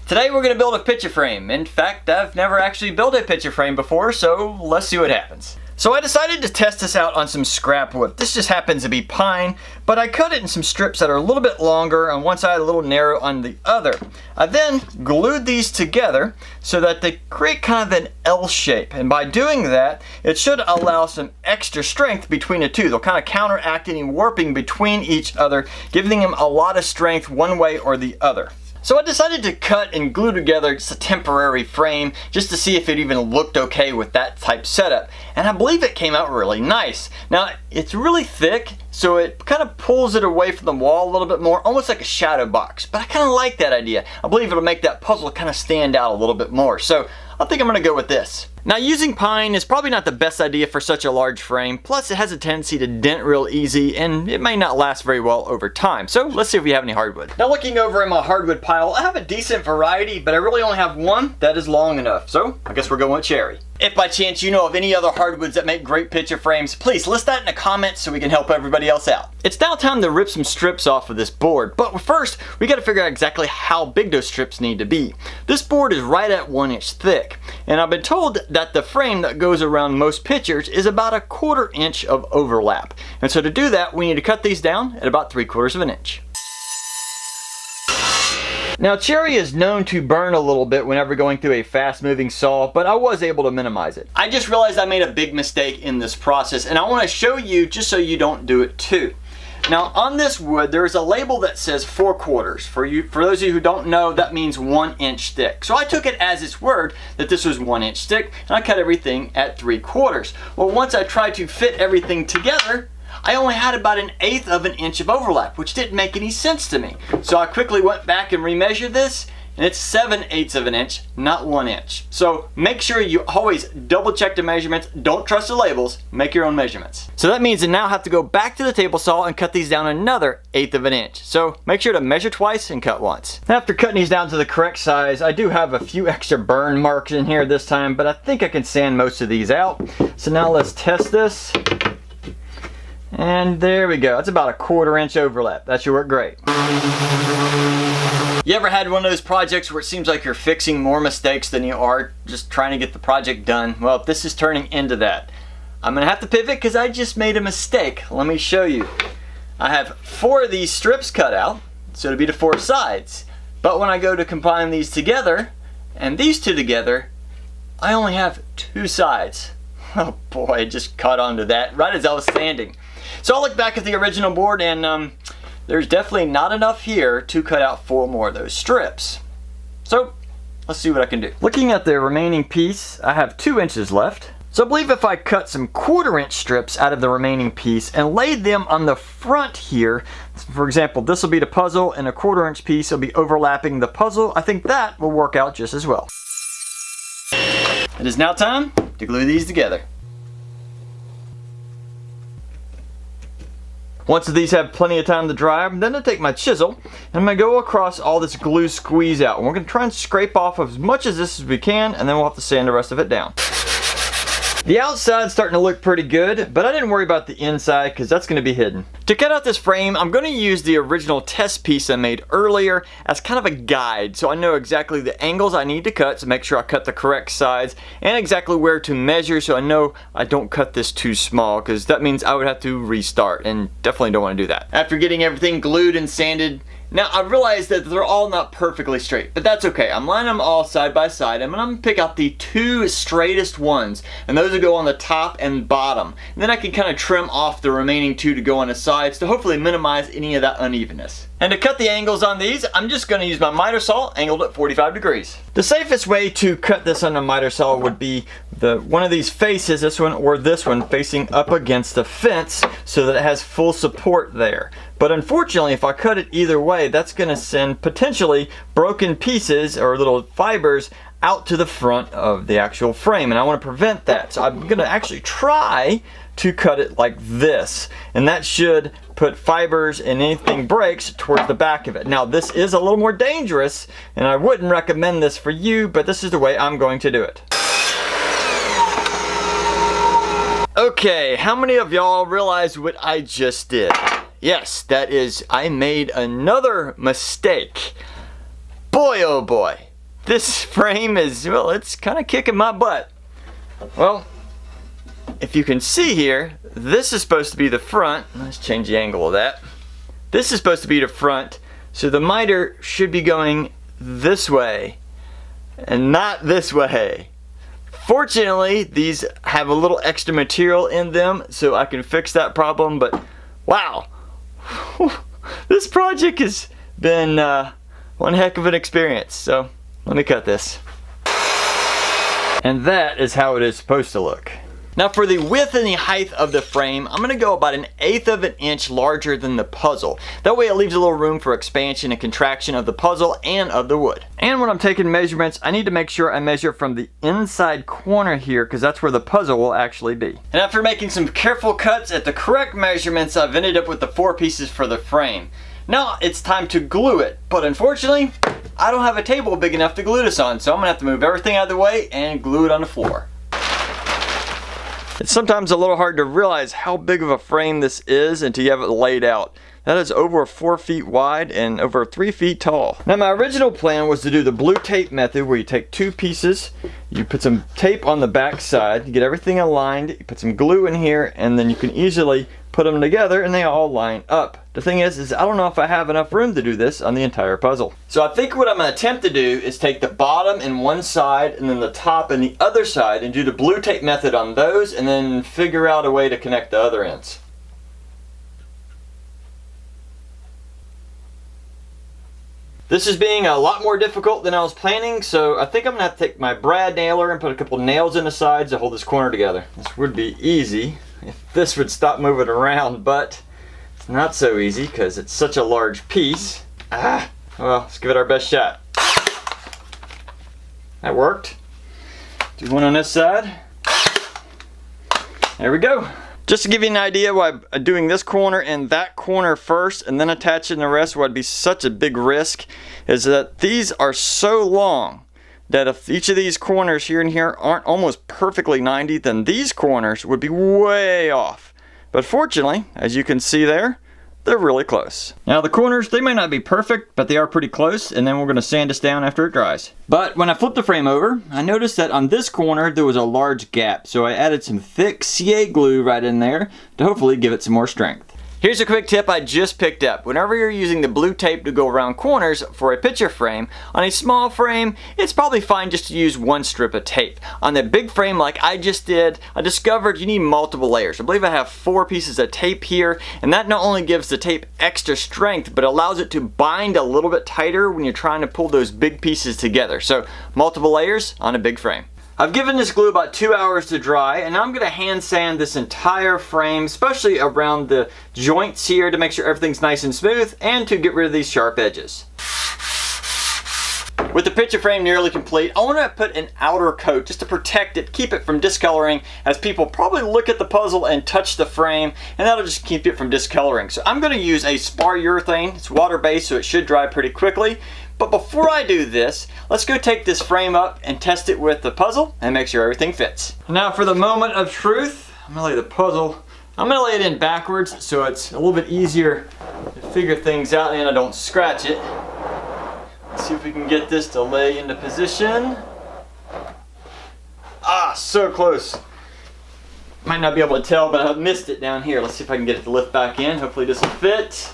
Today we're going to build a picture frame. In fact, I've never actually built a picture frame before, so let's see what happens. So I decided to test this out on some scrap wood. This just happens to be pine, but I cut it in some strips that are a little bit longer on one side, a little narrow on the other. I then glued these together so that they create kind of an L shape. And by doing that, it should allow some extra strength between the two. They'll kind of counteract any warping between each other, giving them a lot of strength one way or the other. So I decided to cut and glue together just a temporary frame just to see if it even looked okay with that type setup. And I believe it came out really nice. Now it's really thick, so it kind of pulls it away from the wall a little bit more, almost like a shadow box. But I kind of like that idea. I believe it'll make that puzzle kind of stand out a little bit more. So I think I'm going to go with this. Now using pine is probably not the best idea for such a large frame, plus it has a tendency to dent real easy and it may not last very well over time. So let's see if we have any hardwood. Now looking over in my hardwood pile, I have a decent variety, but I really only have one that is long enough. So I guess we're going with cherry. If by chance you know of any other hardwoods that make great picture frames, please list that in the comments so we can help everybody else out. It's now time to rip some strips off of this board, but first we got to figure out exactly how big those strips need to be. This board is right at 1 inch thick, and I've been told that the frame that goes around most pictures is about 1/4 inch of overlap. And so to do that, we need to cut these down at about 3/4 of an inch. Now cherry is known to burn a little bit whenever going through a fast moving saw, but I was able to minimize it. I just realized I made a big mistake in this process, and I want to show you just so you don't do it too. Now on this wood there is a label that says 4/4. For those of you who don't know, that means 1 inch thick. So I took it as its word that this was 1 inch thick, and I cut everything at 3/4. Well, once I tried to fit everything together, I only had about 1/8 of an inch of overlap, which didn't make any sense to me. So I quickly went back and remeasured this, and it's 7/8 of an inch, not 1 inch. So make sure you always double check the measurements. Don't trust the labels, make your own measurements. So that means I now have to go back to the table saw and cut these down another 1/8 of an inch. So make sure to measure twice and cut once. After cutting these down to the correct size, I do have a few extra burn marks in here this time, but I think I can sand most of these out. So now let's test this. And there we go. That's about 1/4 inch overlap. That should work great. You ever had one of those projects where it seems like you're fixing more mistakes than you are just trying to get the project done? Well, this is turning into that. I'm gonna have to pivot because I just made a mistake. Let me show you. I have 4 of these strips cut out, so it'll be the 4 sides. But when I go to combine these together and these two together, I only have 2 sides. Oh boy, I just caught onto that right as I was sanding. So I'll look back at the original board, and there's definitely not enough here to cut out 4 more of those strips. So let's see what I can do. Looking at the remaining piece, I have 2 inches left. So I believe if I cut some 1/4 inch strips out of the remaining piece and laid them on the front here, for example, this will be the puzzle and a 1/4 inch piece will be overlapping the puzzle, I think that will work out just as well. It is now time to glue these together. Once these have plenty of time to dry, I'm then going to take my chisel and I'm going to go across all this glue squeeze out. And we're going to try and scrape off as much of this as we can, and then we'll have to sand the rest of it down. The outside's starting to look pretty good, but I didn't worry about the inside because that's going to be hidden. To cut out this frame, I'm going to use the original test piece I made earlier as kind of a guide, so I know exactly the angles I need to cut to make sure I cut the correct sides, and exactly where to measure so I know I don't cut this too small, because that means I would have to restart, and definitely don't want to do that. After getting everything glued and sanded, now I realize that they're all not perfectly straight, but that's okay. I'm lining them all side by side, and I'm going to pick out the 2 straightest ones, and those will go on the top and bottom. And then I can kind of trim off the remaining 2 to go on the sides to hopefully minimize any of that unevenness. And to cut the angles on these, I'm just going to use my miter saw angled at 45 degrees. The safest way to cut this on a miter saw would be one of these faces, this one or this one, facing up against the fence so that it has full support there. But unfortunately, if I cut it either way, that's going to send potentially broken pieces or little fibers out to the front of the actual frame, and I want to prevent that. So I'm going to actually try to cut it like this, and that should put fibers and anything breaks towards the back of it. Now this is a little more dangerous, and I wouldn't recommend this for you, but this is the way I'm going to do it. Okay, how many of y'all realize what I just did? Yes, that is, I made another mistake. Boy, oh boy. this frame is, well, it's kind of kicking my butt. Well, if you can see here, this is supposed to be the front. Let's change the angle of that. This is supposed to be the front, so the miter should be going this way and not this way. Fortunately, these have a little extra material in them, so I can fix that problem, but wow, this project has been one heck of an experience. So let me cut this. And that is how it is supposed to look. Now for the width and the height of the frame, I'm gonna go about 1/8 of an inch larger than the puzzle. That way it leaves a little room for expansion and contraction of the puzzle and of the wood. And when I'm taking measurements, I need to make sure I measure from the inside corner here, because that's where the puzzle will actually be. And after making some careful cuts at the correct measurements, I've ended up with the 4 pieces for the frame. Now it's time to glue it, but unfortunately, I don't have a table big enough to glue this on, so I'm gonna have to move everything out of the way and glue it on the floor. It's sometimes a little hard to realize how big of a frame this is until you have it laid out. That is over 4 feet wide and over 3 feet tall. Now my original plan was to do the blue tape method, where you take 2 pieces, you put some tape on the back side, you get everything aligned, you put some glue in here, and then you can easily put them together and they all line up. The thing is I don't know if I have enough room to do this on the entire puzzle. So I think what I'm going to attempt to do is take the bottom in one side and then the top in the other side and do the blue tape method on those, and then figure out a way to connect the other ends. This is being a lot more difficult than I was planning, so I think I'm going to have to take my brad nailer and put a couple nails in the sides to hold this corner together. This would be easy if this would stop moving around, but it's not so easy because it's such a large piece. Well, let's give it our best shot. That worked. Do one on this side. There we go. Just to give you an idea why doing this corner and that corner first and then attaching the rest would be such a big risk, is that these are so long that if each of these corners here and here aren't almost perfectly 90, then these corners would be way off. But fortunately, as you can see there, they're really close. Now the corners, they might not be perfect, but they are pretty close, and then we're going to sand this down after it dries. But when I flipped the frame over, I noticed that on this corner there was a large gap, so I added some thick CA glue right in there to hopefully give it some more strength. Here's a quick tip I just picked up. Whenever you're using the blue tape to go around corners for a picture frame, on a small frame, it's probably fine just to use one strip of tape. On a big frame like I just did, I discovered you need multiple layers. I believe I have 4 pieces of tape here, and that not only gives the tape extra strength, but allows it to bind a little bit tighter when you're trying to pull those big pieces together. So multiple layers on a big frame. I've given this glue about 2 hours to dry, and I'm going to hand sand this entire frame, especially around the joints here, to make sure everything's nice and smooth and to get rid of these sharp edges. With the picture frame nearly complete, I want to put an outer coat just to protect it, keep it from discoloring, as people probably look at the puzzle and touch the frame, and that'll just keep it from discoloring. So I'm going to use a spar urethane. It's water-based, so it should dry pretty quickly. But before I do this, let's go take this frame up and test it with the puzzle and make sure everything fits. Now for the moment of truth, I'm going to lay the puzzle, I'm going to lay it in backwards so it's a little bit easier to figure things out and I don't scratch it. Let's see if we can get this to lay into position. So close. Might not be able to tell, but I missed it down here. Let's see if I can get it to lift back in. Hopefully this will fit.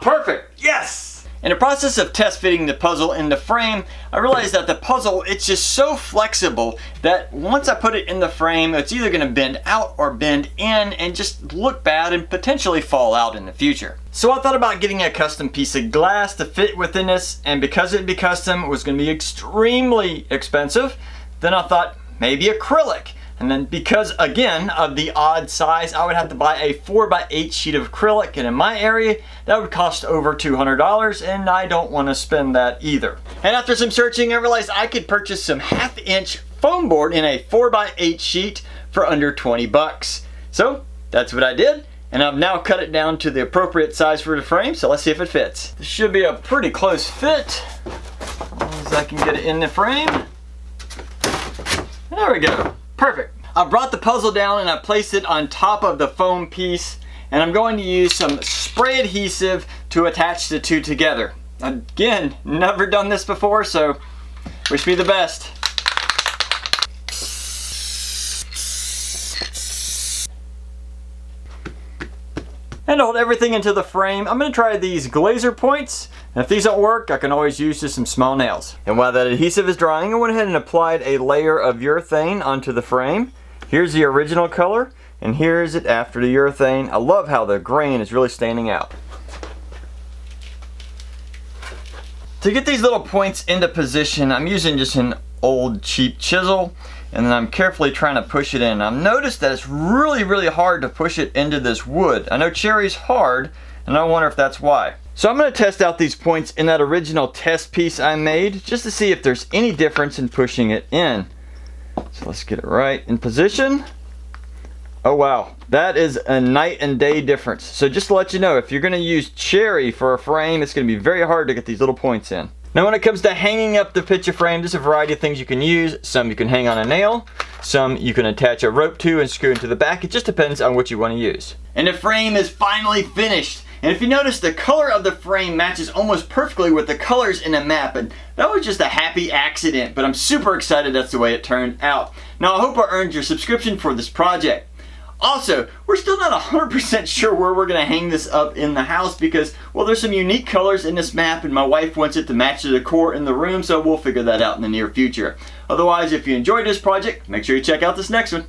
Perfect. Yes! In the process of test fitting the puzzle in the frame, I realized that the puzzle, it's just so flexible that once I put it in the frame, it's either going to bend out or bend in and just look bad and potentially fall out in the future. So I thought about getting a custom piece of glass to fit within this, and because it'd be custom, it was going to be extremely expensive. Then I thought maybe acrylic. And then because, again, of the odd size, I would have to buy a 4x8 sheet of acrylic, and in my area, that would cost over $200, and I don't want to spend that either. And after some searching, I realized I could purchase some 1/2-inch foam board in a 4x8 sheet for under 20 bucks. So that's what I did, and I've now cut it down to the appropriate size for the frame, so let's see if it fits. This should be a pretty close fit, as long as I can get it in the frame. There we go. Perfect. I brought the puzzle down and I placed it on top of the foam piece, and I'm going to use some spray adhesive to attach the two together. Again, never done this before, so Wish me the best. And to hold everything into the frame, I'm going to try these glazer points. And if these don't work, I can always use just some small nails. And while that adhesive is drying, I went ahead and applied a layer of urethane onto the frame. Here's the original color, and here's it after the urethane. I love how the grain is really standing out. To get these little points into position, I'm using just an old cheap chisel, and then I'm carefully trying to push it in. I've noticed that it's really hard to push it into this wood. I know cherry's hard, and I wonder if that's why. So I'm going to test out these points in that original test piece I made, just to see if there's any difference in pushing it in. So let's get it right in position. Oh wow, that is a night and day difference. So just to let you know, if you're going to use cherry for a frame, it's going to be very hard to get these little points in. Now when it comes to hanging up the picture frame, there's a variety of things you can use. Some you can hang on a nail, some you can attach a rope to and screw into the back. It just depends on what you want to use. And the frame is finally finished. And if you notice, the color of the frame matches almost perfectly with the colors in the map, and that was just a happy accident, but I'm super excited that's the way it turned out. Now I hope I earned your subscription for this project. Also, we're still not 100% sure where we're going to hang this up in the house because, well, there's some unique colors in this map and my wife wants it to match the decor in the room, so we'll figure that out in the near future. Otherwise, if you enjoyed this project, make sure you check out this next one.